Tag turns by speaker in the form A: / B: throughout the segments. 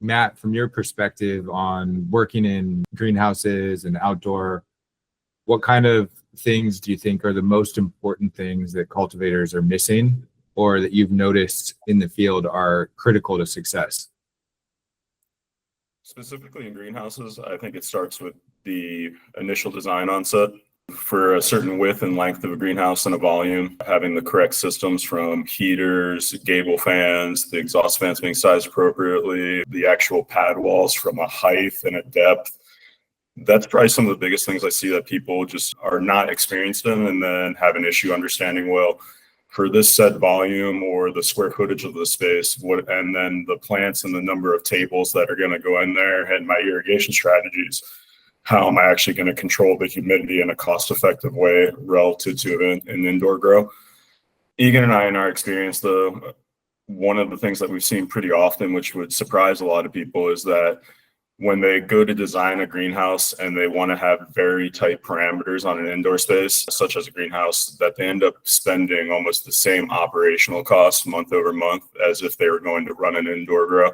A: Matt, from your perspective on working in greenhouses and outdoor, what kind of things do you think are the most important things that cultivators are missing or that you've noticed in the field are critical to success?
B: Specifically in greenhouses, I think it starts with the initial design onset. For a certain width and length of a greenhouse and a volume, having the correct systems from heaters, gable fans, the exhaust fans being sized appropriately, the actual pad walls from a height and a depth. That's probably some of the biggest things I see that people just are not experienced in and then have an issue understanding, well, for this set volume or the square footage of the space, and then the plants and the number of tables that are going to go in there and my irrigation strategies. How am I actually going to control the humidity in a cost-effective way relative to an indoor grow? Egan and I, in our experience, though, one of the things that we've seen pretty often, which would surprise a lot of people, is that when they go to design a greenhouse and they want to have very tight parameters on an indoor space, such as a greenhouse, that they end up spending almost the same operational costs month over month as if they were going to run an indoor grow.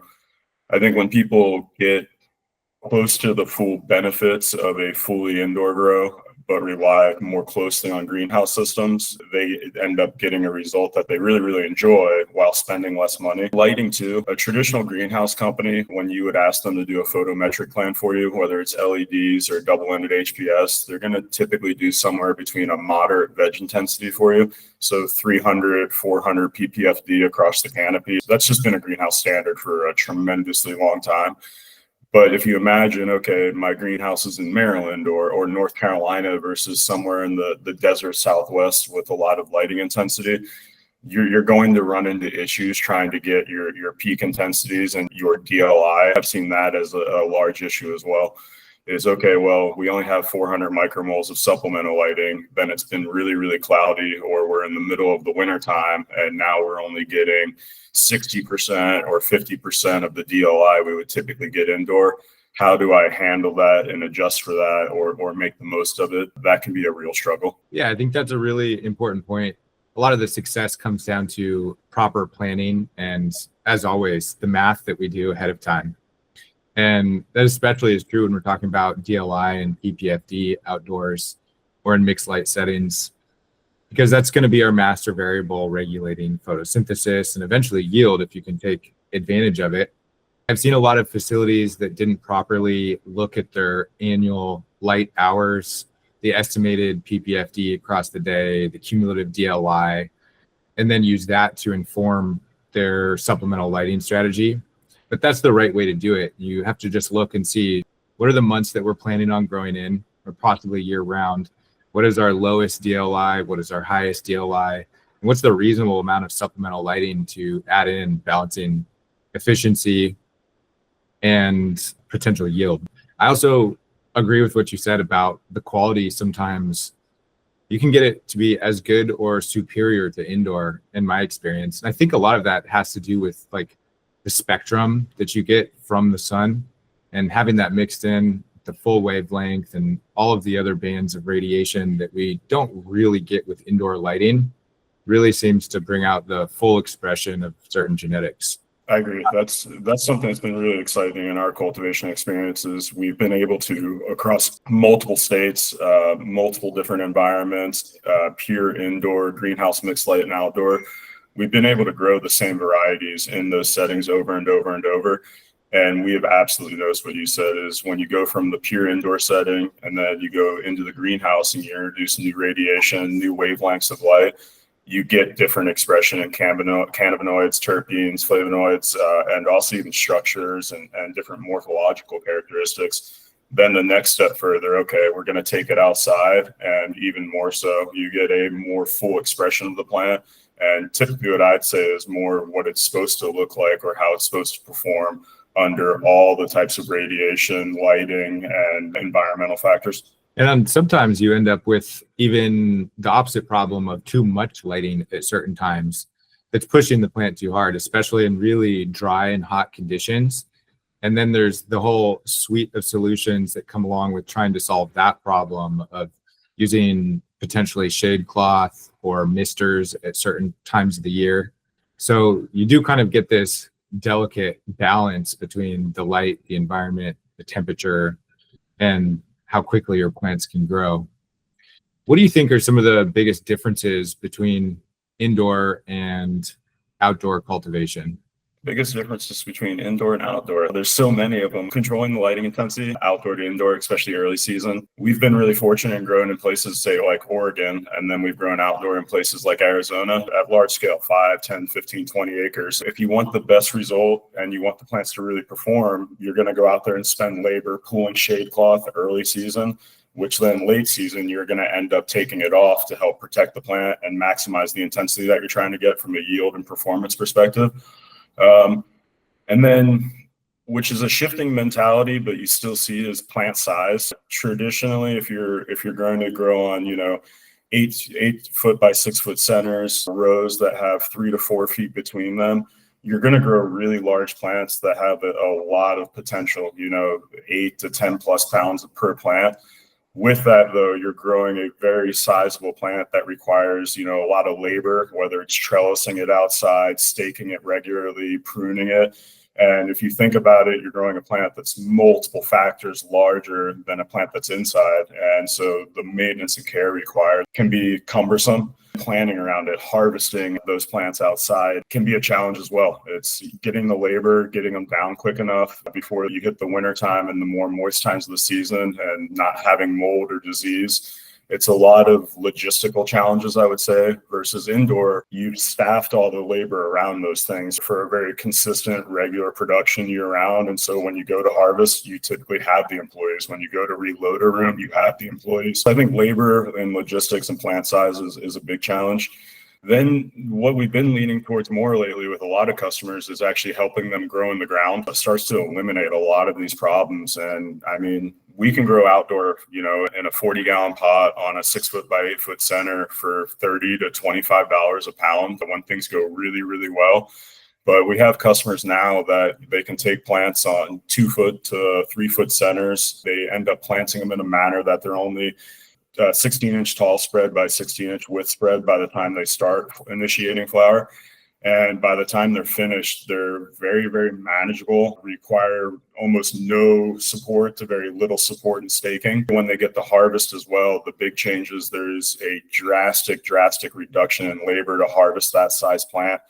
B: I think when people get close to the full benefits of a fully indoor grow, but rely more closely on greenhouse systems, they end up getting a result that they really, really enjoy while spending less money. Lighting too, a traditional greenhouse company, when you would ask them to do a photometric plan for you, whether it's LEDs or double-ended HPS, they're going to typically do somewhere between a moderate veg intensity for you. So 300, 400 ppfd across the canopy. That's just been a greenhouse standard for a tremendously long time. But if you imagine, okay, my greenhouse is in Maryland or North Carolina versus somewhere in the desert Southwest with a lot of lighting intensity, you're going to run into issues trying to get your peak intensities and your DLI. I've seen that as a large issue as well. Is okay, well, we only have 400 micromoles of supplemental lighting, then it's been really, really cloudy, or we're in the middle of the winter time, and now we're only getting 60% or 50% of the DLI we would typically get indoor. How do I handle that and adjust for that or make the most of it? That can be a real struggle.
A: Yeah, I think that's a really important point. A lot of the success comes down to proper planning and, as always, the math that we do ahead of time. And that especially is true when we're talking about DLI and PPFD outdoors or in mixed light settings, because that's going to be our master variable regulating photosynthesis and eventually yield if you can take advantage of it. I've seen a lot of facilities that didn't properly look at their annual light hours, the estimated PPFD across the day, the cumulative DLI, and then use that to inform their supplemental lighting strategy. But that's the right way to do it. You have to just look and see what are the months that we're planning on growing in, or possibly year round. What is our lowest DLI? What is our highest DLI? And what's the reasonable amount of supplemental lighting to add in, balancing efficiency and potential yield? I also agree with what you said about the quality. Sometimes you can get it to be as good or superior to indoor, in my experience. And I think a lot of that has to do with like the spectrum that you get from the sun and having that mixed in the full wavelength and all of the other bands of radiation that we don't really get with indoor lighting really seems to bring out the full expression of certain genetics.
B: I agree. That's something that's been really exciting in our cultivation experiences. We've been able to, across multiple states, multiple different environments, pure indoor, greenhouse, mixed light, and outdoor, we've been able to grow the same varieties in those settings over and over and over. And we have absolutely noticed what you said is when you go from the pure indoor setting and then you go into the greenhouse and you introduce new radiation, new wavelengths of light, you get different expression in cannabinoids, terpenes, flavonoids, and also even structures and different morphological characteristics. Then the next step further, okay, we're going to take it outside, and even more so, you get a more full expression of the plant. And typically what I'd say is more what it's supposed to look like or how it's supposed to perform under all the types of radiation, lighting, and environmental factors.
A: And then sometimes you end up with even the opposite problem of too much lighting at certain times. That's pushing the plant too hard, especially in really dry and hot conditions. And then there's the whole suite of solutions that come along with trying to solve that problem of using potentially shade cloth or misters at certain times of the year. So you do kind of get this delicate balance between the light, the environment, the temperature, and how quickly your plants can grow. What do you think are some of the biggest differences between indoor and outdoor cultivation?
B: Biggest differences between indoor and outdoor. There's so many of them. Controlling the lighting intensity, outdoor to indoor, especially early season. We've been really fortunate in growing in places, say like Oregon, and then we've grown outdoor in places like Arizona at large scale, 5, 10, 15, 20 acres. If you want the best result and you want the plants to really perform, you're going to go out there and spend labor pulling shade cloth early season, which then late season, you're going to end up taking it off to help protect the plant and maximize the intensity that you're trying to get from a yield and performance perspective. And then, which is a shifting mentality, but you still see it as plant size. Traditionally, if you're going to grow on, 8 foot by 6 foot centers, rows that have 3 to 4 feet between them, you're going to grow really large plants that have a lot of potential, 8 to 10 plus pounds per plant. With that, though, you're growing a very sizable plant that requires, a lot of labor, whether it's trellising it outside, staking it regularly, pruning it. And if you think about it, you're growing a plant that's multiple factors larger than a plant that's inside. And so the maintenance and care required can be cumbersome. Planning around it, harvesting those plants outside can be a challenge as well. It's getting the labor, getting them down quick enough before you hit the winter time and the more moist times of the season and not having mold or disease. It's a lot of logistical challenges, I would say, versus indoor. You've staffed all the labor around those things for a very consistent, regular production year round. And so when you go to harvest, you typically have the employees. When you go to reload a room, you have the employees. I think labor and logistics and plant size is a big challenge. Then what we've been leaning towards more lately with a lot of customers is actually helping them grow in the ground. It starts to eliminate a lot of these problems. And I mean, we can grow outdoor, in a 40-gallon pot on a 6 foot by 8 foot center for $30 to $25 a pound when things go really, really well. But we have customers now that they can take plants on 2 foot to 3 foot centers. They end up planting them in a manner that they're only 16-inch tall spread by 16-inch width spread by the time they start initiating flower. And by the time they're finished, they're very, very manageable, require almost no support to very little support and staking. When they get to harvest as well, the big change is there's a drastic reduction in labor to harvest that size plant.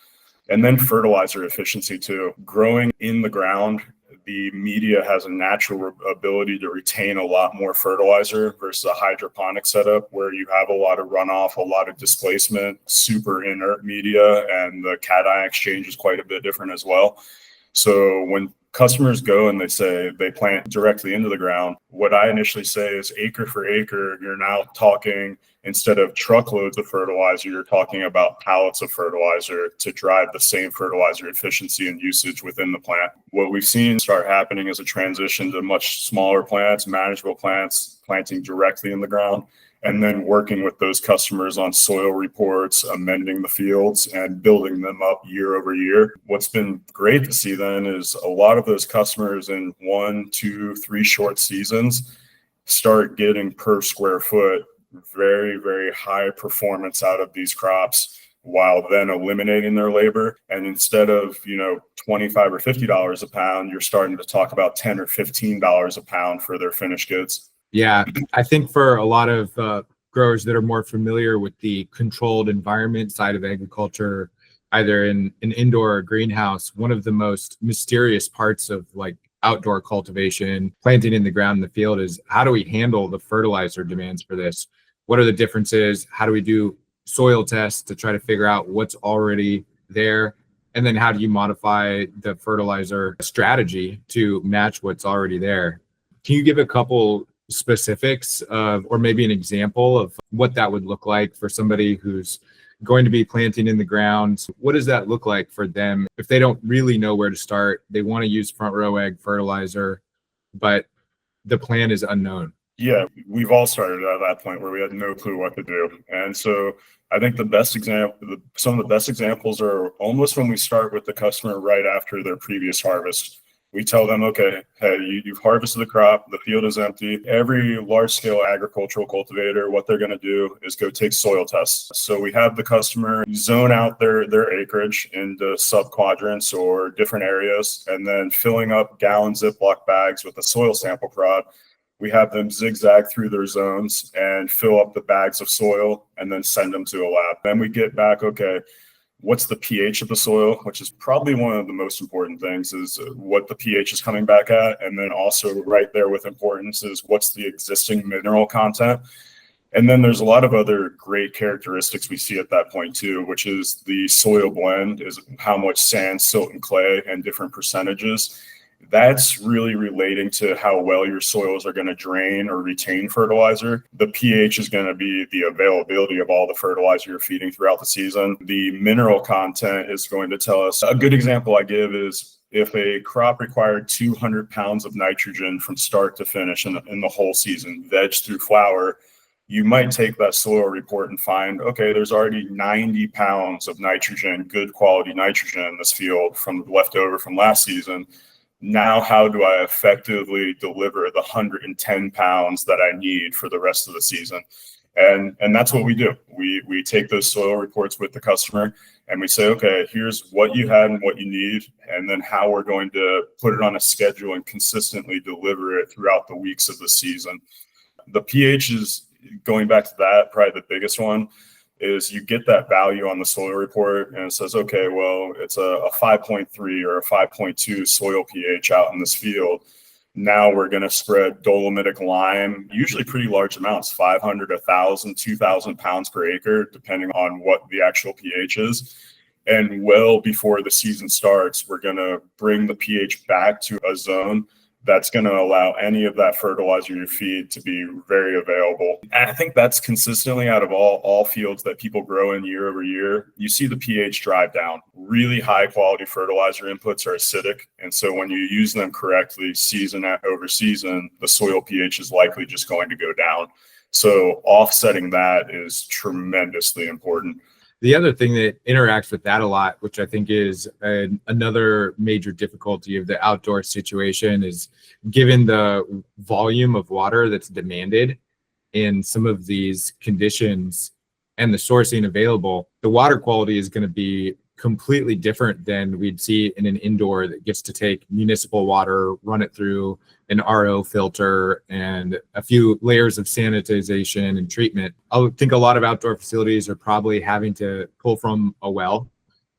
B: And then fertilizer efficiency too. Growing in the ground, the media has a natural ability to retain a lot more fertilizer versus a hydroponic setup where you have a lot of runoff, a lot of displacement, super inert media, and the cation exchange is quite a bit different as well. So when customers go and they say they plant directly into the ground, what I initially say is acre for acre, you're now talking, instead of truckloads of fertilizer, you're talking about pallets of fertilizer to drive the same fertilizer efficiency and usage within the plant. What we've seen start happening is a transition to much smaller plants, manageable plants, planting directly in the ground, and then working with those customers on soil reports, amending the fields, and building them up year over year. What's been great to see then is a lot of those customers in 1, 2, 3 short seasons start getting per square foot very, very high performance out of these crops while then eliminating their labor. And instead of, $25 or $50 a pound, you're starting to talk about $10 or $15 a pound for their finished goods.
A: Yeah, I think for a lot of growers that are more familiar with the controlled environment side of agriculture, either in an indoor or greenhouse, one of the most mysterious parts of like outdoor cultivation, planting in the ground in the field is how do we handle the fertilizer demands for this? What are the differences? How do we do soil tests to try to figure out what's already there? And then how do you modify the fertilizer strategy to match what's already there? Can you give a couple specifics of, or maybe an example of what that would look like for somebody who's going to be planting in the ground? What does that look like for them if they don't really know where to start? They want to use front row egg fertilizer, but the plan is unknown.
B: Yeah, we've all started at that point where we had no clue what to do. And so I think some of the best examples are almost when we start with the customer right after their previous harvest. We tell them, okay, hey, you've harvested the crop, the field is empty. Every large-scale agricultural cultivator, what they're going to do is go take soil tests. So we have the customer zone out their acreage into sub-quadrants or different areas, and then filling up gallon Ziploc bags with a soil sample prod. We have them zigzag through their zones and fill up the bags of soil and then send them to a lab. Then we get back, okay, what's the pH of the soil, which is probably one of the most important things, is what the pH is coming back at. And then also right there with importance is what's the existing mineral content. And then there's a lot of other great characteristics we see at that point too, which is the soil blend, is how much sand, silt, and clay and different percentages. That's really relating to how well your soils are going to drain or retain fertilizer. The pH is going to be the availability of all the fertilizer you're feeding throughout the season. The mineral content is going to tell us. A good example I give is if a crop required 200 pounds of nitrogen from start to finish in the whole season, veg through flower, you might take that soil report and find, okay, there's already 90 pounds of nitrogen, good quality nitrogen in this field from leftover from last season. Now, how do I effectively deliver the 110 pounds that I need for the rest of the season? And that's what we do. We take those soil reports with the customer and we say, okay, here's what you had and what you need, and then how we're going to put it on a schedule and consistently deliver it throughout the weeks of the season. The pH is, going back to that, probably the biggest one, is you get that value on the soil report and it says, okay, well, it's a 5.3 or a 5.2 soil pH out in this field. Now we're going to spread dolomitic lime, usually pretty large amounts, 500, 1,000, 2,000 pounds per acre, depending on what the actual pH is. And well before the season starts, we're going to bring the pH back to a zone that's going to allow any of that fertilizer you feed to be very available. And I think that's consistently out of all fields that people grow in year over year, you see the pH drive down. Really high quality fertilizer inputs are acidic. And so when you use them correctly, season over season, the soil pH is likely just going to go down. So offsetting that is tremendously important.
A: The other thing that interacts with that a lot, which I think is another major difficulty of the outdoor situation, is given the volume of water that's demanded in some of these conditions and the sourcing available, the water quality is going to be completely different than we'd see in an indoor that gets to take municipal water, run it through an RO filter and a few layers of sanitization and treatment. I think a lot of outdoor facilities are probably having to pull from a well,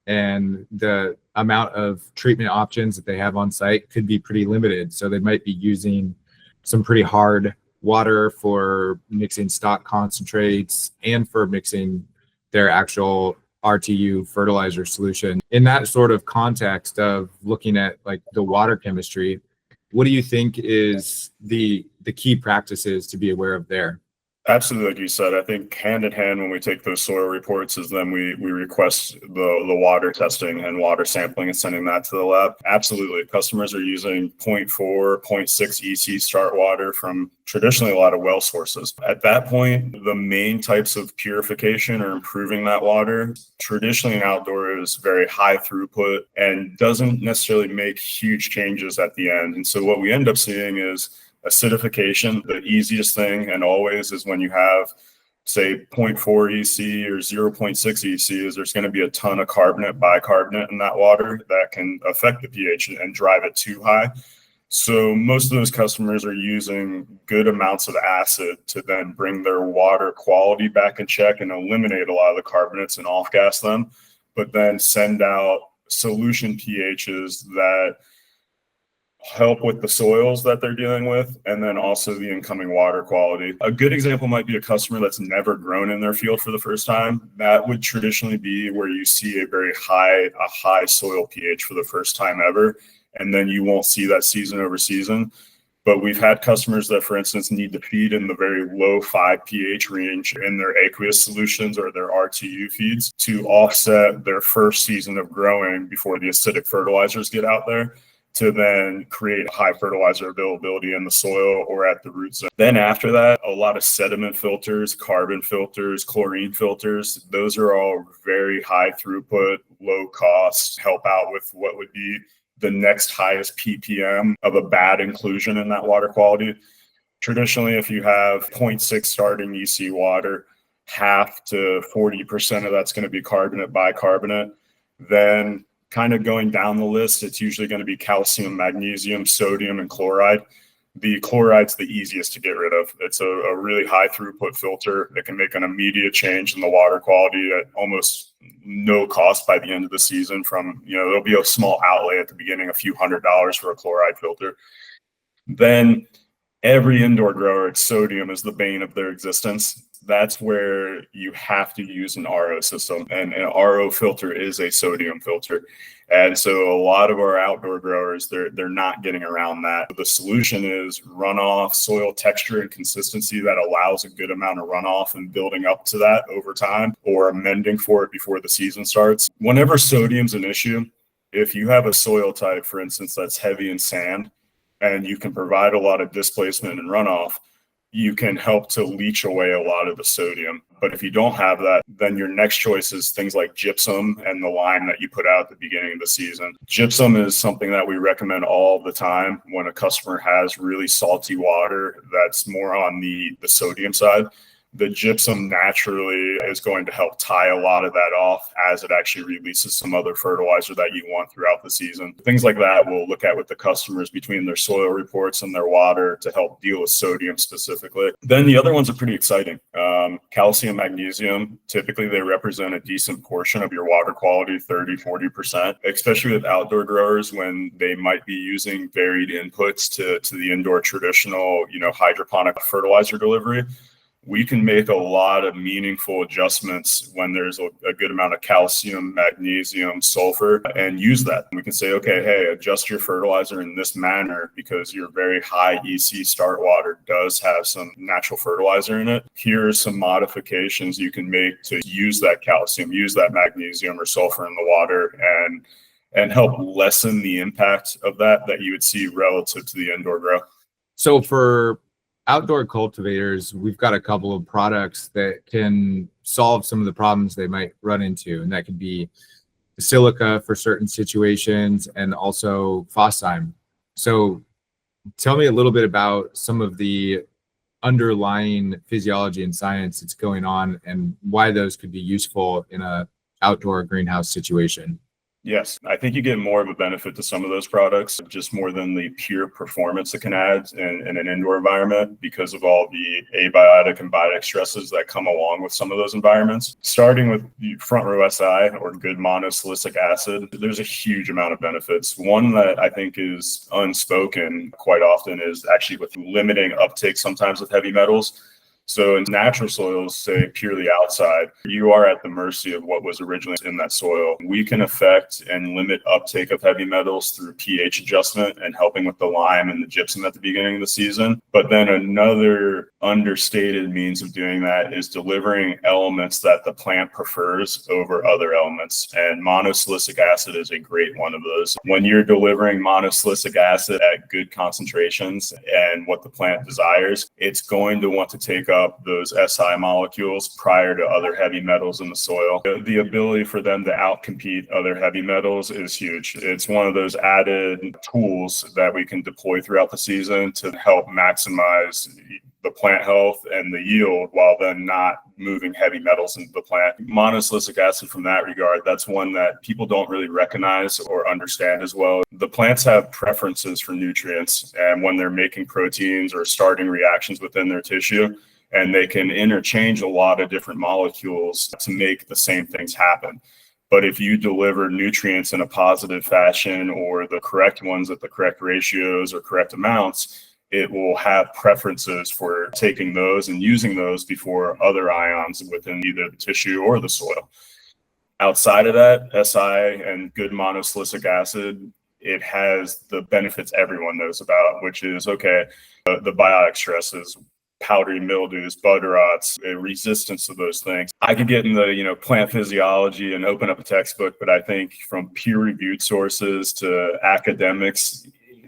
A: and the amount of treatment options that they have on site could be pretty limited. So they might be using some pretty hard water for mixing stock concentrates and for mixing their actual RTU fertilizer solution. In that sort of context of looking at like the water chemistry, what do you think is the key practices to be aware of there?
B: Absolutely, like you said, I think hand in hand when we take those soil reports is then we request the water testing and water sampling and sending that to the lab. Absolutely, customers are using 0.4, 0.6 EC start water from traditionally a lot of well sources. At that point, the main types of purification or improving that water, traditionally in outdoor, is very high throughput and doesn't necessarily make huge changes at the end. And so what we end up seeing is acidification. The easiest thing and always is when you have, say, 0.4 EC or 0.6 EC, is there's going to be a ton of carbonate, bicarbonate in that water that can affect the pH and drive it too high. So most of those customers are using good amounts of acid to then bring their water quality back in check and eliminate a lot of the carbonates and off-gas them, but then send out solution pHs that help with the soils that they're dealing with, and then also the incoming water quality. A good example might be a customer that's never grown in their field for the first time. That would traditionally be where you see a high soil pH for the first time ever, and then you won't see that season over season. But we've had customers that, for instance, need to feed in the very low 5 pH range in their aqueous solutions or their RTU feeds to offset their first season of growing before the acidic fertilizers get out there, to then create high fertilizer availability in the soil or at the root zone. Then after that, a lot of sediment filters, carbon filters, chlorine filters, those are all very high throughput, low cost, help out with what would be the next highest ppm of a bad inclusion in that water quality. Traditionally, if you have 0.6 starting EC water, half to 40% of that's going to be carbonate, bicarbonate. Then kind of going down the list, it's usually going to be calcium, magnesium, sodium, and chloride. The chloride's the easiest to get rid of. It's a really high throughput filter that can make an immediate change in the water quality at almost no cost by the end of the season. There'll be a small outlay at the beginning, a few $100s for a chloride filter. Then every indoor grower, sodium is the bane of their existence. That's where you have to use an RO system, and an RO filter is a sodium filter. And so a lot of our outdoor growers, they're not getting around that. The solution is runoff, soil texture and consistency that allows a good amount of runoff and building up to that over time, or amending for it before the season starts. Whenever sodium's an issue, if you have a soil type, for instance, that's heavy in sand, and you can provide a lot of displacement and runoff, you can help to leach away a lot of the sodium. But if you don't have that, then your next choice is things like gypsum and the lime that you put out at the beginning of the season. Gypsum is something that we recommend all the time when a customer has really salty water that's more on the sodium side. The gypsum naturally is going to help tie a lot of that off as it actually releases some other fertilizer that you want throughout the season. Things like that we'll look at with the customers between their soil reports and their water to help deal with sodium specifically. Then the other ones are pretty exciting. Calcium, magnesium, typically they represent a decent portion of your water quality, 30-40%, especially with outdoor growers when they might be using varied inputs to the indoor traditional, hydroponic fertilizer delivery. We can make a lot of meaningful adjustments when there's a good amount of calcium, magnesium, sulfur, and use that. We can say, okay, hey, adjust your fertilizer in this manner because your very high EC start water does have some natural fertilizer in it. Here's some modifications you can make to use that calcium, use that magnesium or sulfur in the water, and help lessen the impact of that you would see relative to the indoor grow.
A: So for outdoor cultivators, we've got a couple of products that can solve some of the problems they might run into, and that could be Silica for certain situations and also Enzymes. So tell me a little bit about some of the underlying physiology and science that's going on and why those could be useful in a outdoor greenhouse situation.
B: Yes, I think you get more of a benefit to some of those products, just more than the pure performance it can add in an indoor environment because of all the abiotic and biotic stresses that come along with some of those environments. Starting with front row SI or good monosilicic acid, there's a huge amount of benefits. One that I think is unspoken quite often is actually with limiting uptake sometimes with heavy metals. So in natural soils, say purely outside, you are at the mercy of what was originally in that soil. We can affect and limit uptake of heavy metals through pH adjustment and helping with the lime and the gypsum at the beginning of the season. But then another understated means of doing that is delivering elements that the plant prefers over other elements. And monosilicic acid is a great one of those. When you're delivering monosilicic acid at good concentrations and what the plant desires, it's going to want to take up those SI molecules prior to other heavy metals in the soil. The ability for them to outcompete other heavy metals is huge. It's one of those added tools that we can deploy throughout the season to help maximize the plant health and the yield while then not moving heavy metals into the plant. Monosilicic acid from that regard, that's one that people don't really recognize or understand as well. The plants have preferences for nutrients, and when they're making proteins or starting reactions within their tissue, and they can interchange a lot of different molecules to make the same things happen. But if you deliver nutrients in a positive fashion or the correct ones at the correct ratios or correct amounts, it will have preferences for taking those and using those before other ions within either the tissue or the soil. Outside of that, SI and good monosilicic acid, it has the benefits everyone knows about, which is, okay, the biotic stresses, powdery mildews, bud rots, resistance to those things. I could get in the plant physiology and open up a textbook, but I think from peer-reviewed sources to academics,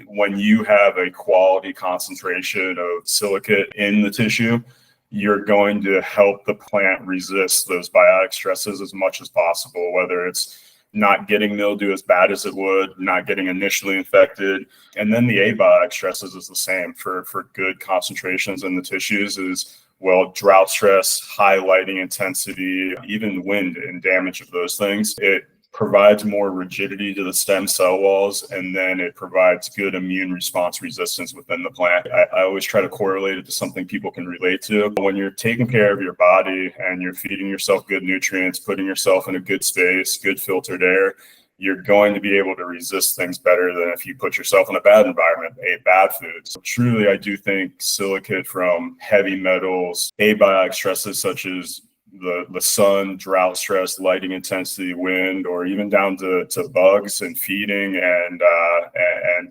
B: when you have a quality concentration of silicate in the tissue, you're going to help the plant resist those biotic stresses as much as possible, whether it's not getting mildew as bad as it would, not getting initially infected. And then the abiotic stresses is the same for good concentrations in the tissues is, well, drought stress, high lighting intensity, even wind and damage of those things. It provides more rigidity to the stem cell walls, and then it provides good immune response resistance within the plant. I always try to correlate it to something people can relate to. When you're taking care of your body and you're feeding yourself good nutrients, putting yourself in a good space, good filtered air, you're going to be able to resist things better than if you put yourself in a bad environment, ate bad foods. So truly, I do think silicate from heavy metals, abiotic stresses such as the sun, drought stress, lighting intensity, wind, or even down to bugs and feeding and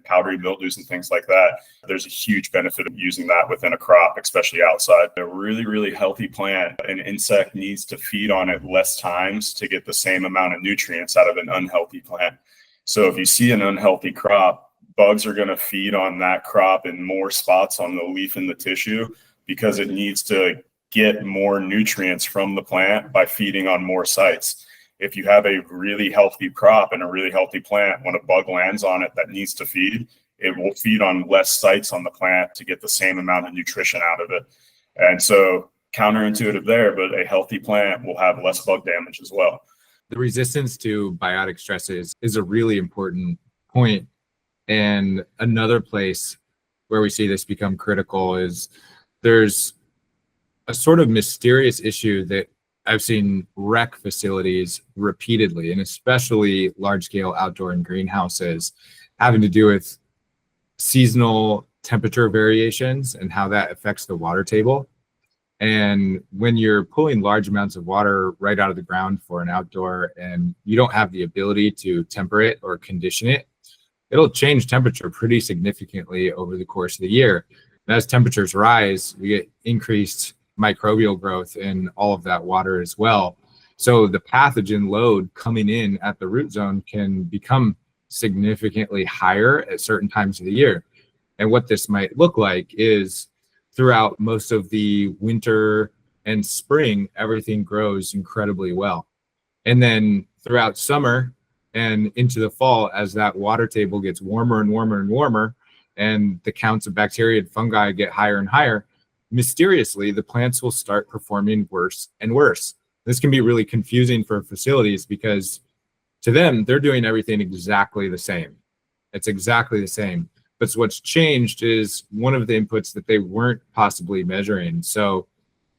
B: powdery mildews and things like that. There's a huge benefit of using that within a crop, especially outside. A really, really healthy plant, an insect needs to feed on it less times to get the same amount of nutrients out of an unhealthy plant. So if you see an unhealthy crop, bugs are going to feed on that crop in more spots on the leaf and the tissue because it needs to get more nutrients from the plant by feeding on more sites. If you have a really healthy crop and a really healthy plant, when a bug lands on it that needs to feed, it will feed on less sites on the plant to get the same amount of nutrition out of it. And so counterintuitive there, but a healthy plant will have less bug damage as well.
A: The resistance to biotic stresses is a really important point. And another place where we see this become critical is there's a sort of mysterious issue that I've seen wreck facilities repeatedly, and especially large-scale outdoor and greenhouses, having to do with seasonal temperature variations and how that affects the water table. And when you're pulling large amounts of water right out of the ground for an outdoor and you don't have the ability to temper it or condition it, it'll change temperature pretty significantly over the course of the year. And as temperatures rise, we get increased microbial growth in all of that water as well. So the pathogen load coming in at the root zone can become significantly higher at certain times of the year. And what this might look like is throughout most of the winter and spring, everything grows incredibly well. And then throughout summer and into the fall, as that water table gets warmer and warmer and warmer, and the counts of bacteria and fungi get higher and higher, mysteriously, the plants will start performing worse and worse. This can be really confusing for facilities because to them, they're doing everything exactly the same. It's exactly the same. But what's changed is one of the inputs that they weren't possibly measuring. So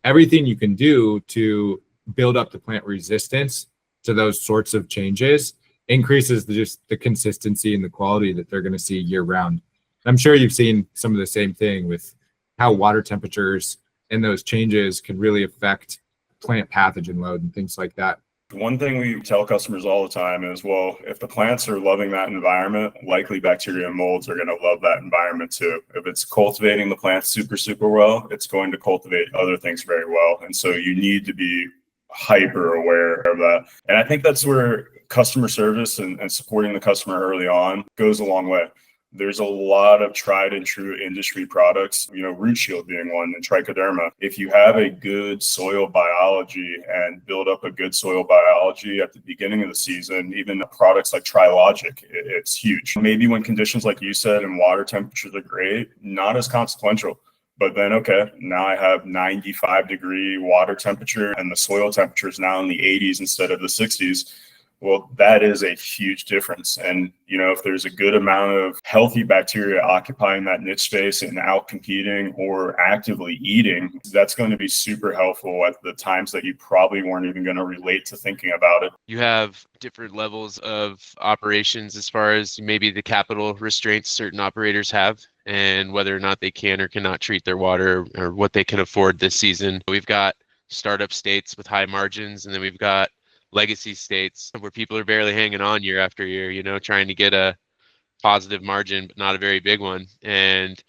A: everything you can do to build up the plant resistance to those sorts of changes increases just the consistency and the quality that they're going to see year round. I'm sure you've seen some of the same thing with how water temperatures and those changes can really affect plant pathogen load and things like that.
B: One thing we tell customers all the time is, well, if the plants are loving that environment, likely bacteria and molds are going to love that environment too. If it's cultivating the plants super, super well, it's going to cultivate other things very well. And so you need to be hyper aware of that. And I think that's where customer service and supporting the customer early on goes a long way. There's a lot of tried and true industry products, root shield being one, and trichoderma. If you have a good soil biology and build up a good soil biology at the beginning of the season, even products like Trilogic, it's huge. Maybe when conditions, like you said, and water temperatures are great, not as consequential. But then, okay, now I have 95-degree water temperature and the soil temperature is now in the 80s instead of the 60s. Well, that is a huge difference. And, if there's a good amount of healthy bacteria occupying that niche space and out competing or actively eating, that's going to be super helpful at the times that you probably weren't even going to relate to thinking about it.
C: You have different levels of operations as far as maybe the capital restraints certain operators have and whether or not they can or cannot treat their water or what they can afford this season. We've got startup states with high margins, and then we've got legacy states where people are barely hanging on year after year, trying to get a positive margin, but not a very big one. And,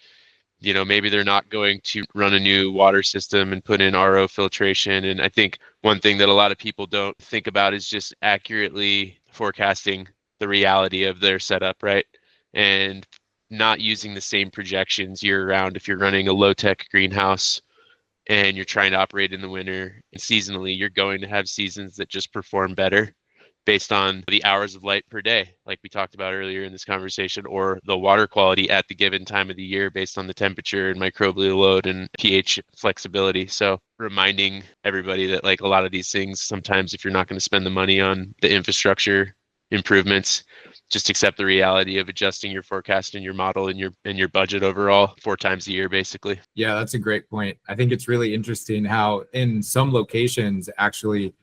C: maybe they're not going to run a new water system and put in RO filtration. And I think one thing that a lot of people don't think about is just accurately forecasting the reality of their setup, right? And not using the same projections year round. If you're running a low-tech greenhouse and you're trying to operate in the winter and seasonally, you're going to have seasons that just perform better based on the hours of light per day, like we talked about earlier in this conversation, or the water quality at the given time of the year based on the temperature and microbial load and pH flexibility. So reminding everybody that like a lot of these things, sometimes if you're not going to spend the money on the infrastructure improvements, just accept the reality of adjusting your forecast and your model and your budget overall 4 times a year, basically.
A: Yeah, that's a great point. I think it's really interesting how in some locations, actually,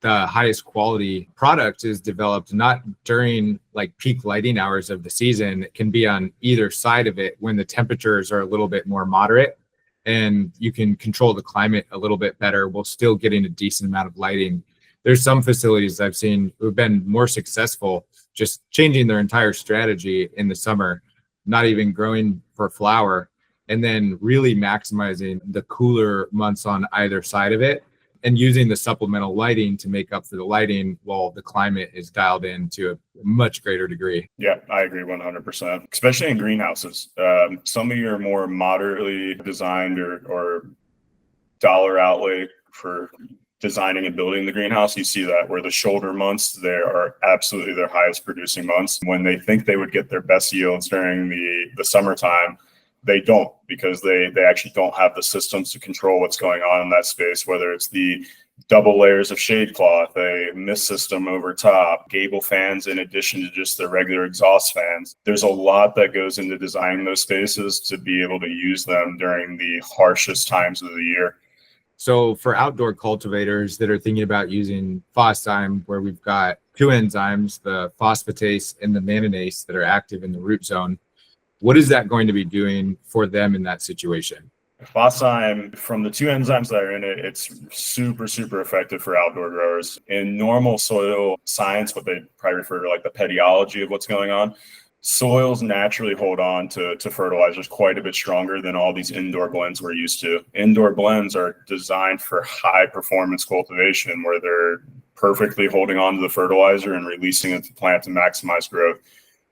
A: the highest quality product is developed not during like peak lighting hours of the season. It can be on either side of it when the temperatures are a little bit more moderate and you can control the climate a little bit better while still getting a decent amount of lighting. There's some facilities I've seen who've been more successful just changing their entire strategy in the summer, not even growing for flower, and then really maximizing the cooler months on either side of it and using the supplemental lighting to make up for the lighting while the climate is dialed in to a much greater degree.
B: Yeah, I agree 100%, especially in greenhouses. Some of your more moderately designed or dollar outlay for designing and building the greenhouse, you see that where the shoulder months, they are absolutely their highest producing months. When they think they would get their best yields during the summertime, they don't, because they actually don't have the systems to control what's going on in that space, whether it's the double layers of shade cloth, a mist system over top, gable fans in addition to just the regular exhaust fans. There's a lot that goes into designing those spaces to be able to use them during the harshest times of the year.
A: So for outdoor cultivators that are thinking about using Enzymes, where we've got 2 enzymes, the phosphatase and the manganase that are active in the root zone, what is that going to be doing for them in that situation?
B: Enzyme, from the 2 enzymes that are in it, it's super, super effective for outdoor growers. In normal soil science, what they probably refer to like the pediology of what's going on, soils naturally hold on to fertilizers quite a bit stronger than all these indoor blends we're used to. Indoor blends are designed for high performance cultivation where they're perfectly holding on to the fertilizer and releasing it to the plant to maximize growth.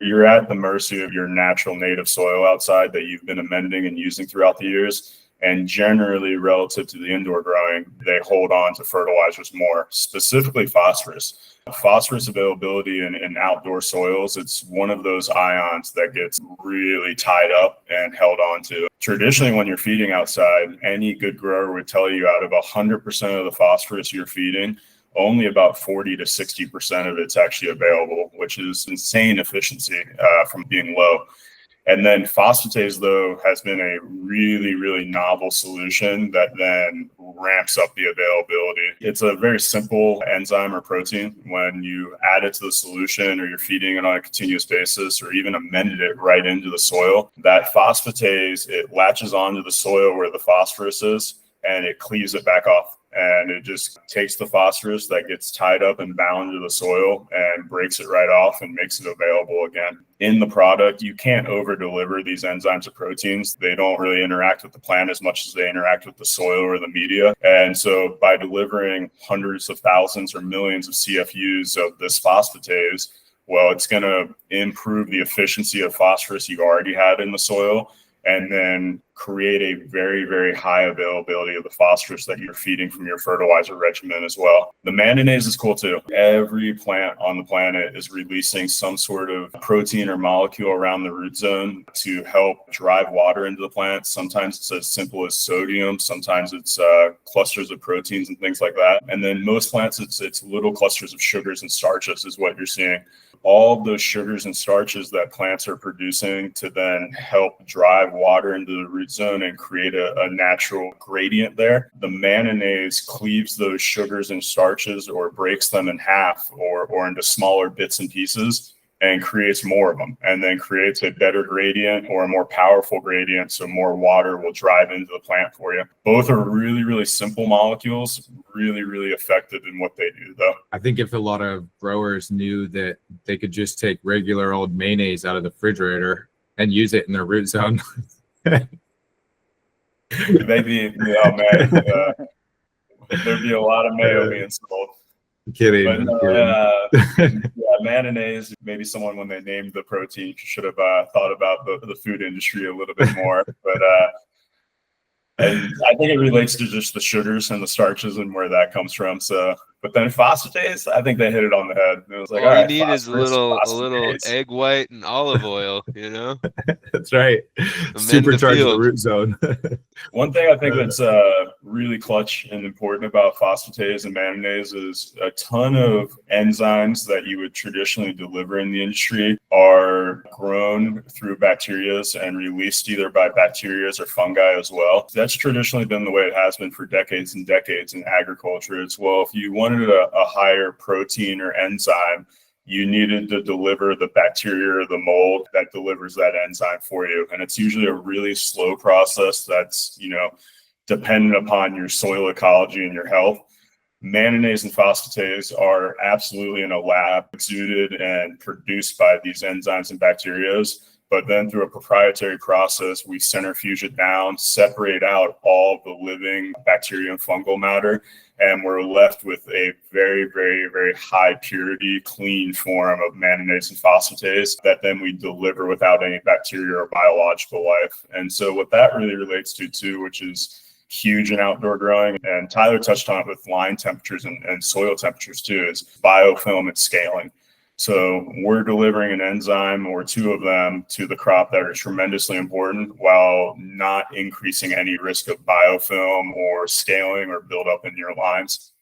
B: You're at the mercy of your natural native soil outside that you've been amending and using throughout the years. And generally, relative to the indoor growing, they hold on to fertilizers more, specifically phosphorus. Phosphorus availability in outdoor soils, it's one of those ions that gets really tied up and held on to. Traditionally, when you're feeding outside, any good grower would tell you out of 100% of the phosphorus you're feeding, only about 40 to 60% of it's actually available, which is insane efficiency from being low. And then phosphatase, though, has been a really, really novel solution that then ramps up the availability. It's a very simple enzyme or protein. When you add it to the solution or you're feeding it on a continuous basis or even amended it right into the soil, that phosphatase, it latches onto the soil where the phosphorus is and it cleaves it back off. And it just takes the phosphorus that gets tied up and bound to the soil and breaks it right off and makes it available again. In the product, you can't over deliver these enzymes or proteins. They don't really interact with the plant as much as they interact with the soil or the media. And so by delivering hundreds of thousands or millions of CFUs of this phosphatase, well, it's going to improve the efficiency of phosphorus you already had in the soil, and then create a very, very high availability of the phosphorus that you're feeding from your fertilizer regimen as well. The manganese is cool too. Every plant on the planet is releasing some sort of protein or molecule around the root zone to help drive water into the plant. Sometimes it's as simple as sodium. Sometimes it's clusters of proteins and things like that. And then most plants, it's little clusters of sugars and starches is what you're seeing. All of those sugars and starches that plants are producing to then help drive water into the root zone and create a natural gradient there. The manganese cleaves those sugars and starches or breaks them in half or into smaller bits and pieces and creates more of them, and then creates a better gradient or a more powerful gradient so more water will drive into the plant for you. Both are really, really simple molecules, really, really effective in what they do though.
A: I think if a lot of growers knew that they could just take regular old mayonnaise out of the refrigerator and use it in their root zone.
B: Maybe, oh man, there'd be a lot of mayo being sold.
A: Kidding.
B: But
A: Kidding.
B: yeah, mayonnaise, maybe someone when they named the protein should have thought about the food industry a little bit more. But and I think it relates to just the sugars and the starches and where that comes from. So But then phosphatase, I think they hit it on the head. It was like,
C: All
B: all
C: you
B: right,
C: need is a
B: phosphorus,
C: little
B: phosphatase.
C: egg white and olive oil, you know?
A: That's right.
C: Amend the
A: Supercharge the
C: field.
A: root zone.
B: One thing I think that's really clutch and important about phosphatase and mayonnaise is a ton of enzymes that you would traditionally deliver in the industry are grown through bacteria and released either by bacteria or fungi as well. That's traditionally been the way it has been for decades and decades in agriculture as well. If you wanted a higher protein or enzyme, you needed to deliver the bacteria or the mold that delivers that enzyme for you. And it's usually a really slow process that's, dependent upon your soil ecology and your health. Mayonnaise and phosphatase are absolutely in a lab, exuded and produced by these enzymes and bacteria. But then through a proprietary process, we centrifuge it down, separate out all the living bacteria and fungal matter, and we're left with a very, very, very high purity, clean form of mayonnaise and phosphatase that then we deliver without any bacteria or biological life. And so what that really relates to too, which is huge in outdoor growing, and Tyler touched on it with line temperatures and soil temperatures too, is biofilm and scaling. So we're delivering an enzyme or two of them to the crop that are tremendously important while not increasing any risk of biofilm or scaling or buildup in your lines.